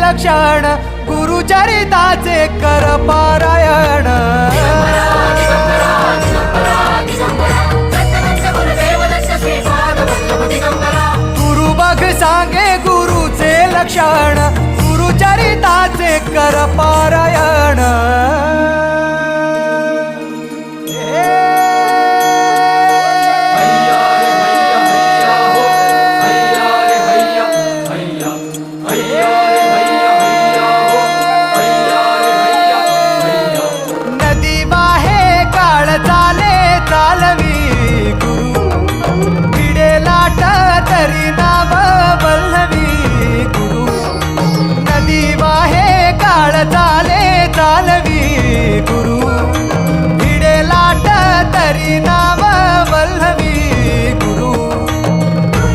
लक्षण गुरुचरिताचे कर पारायण गुरु बघ सांगे गुरुचे लक्षण गुरुचरिताचे कर पारायण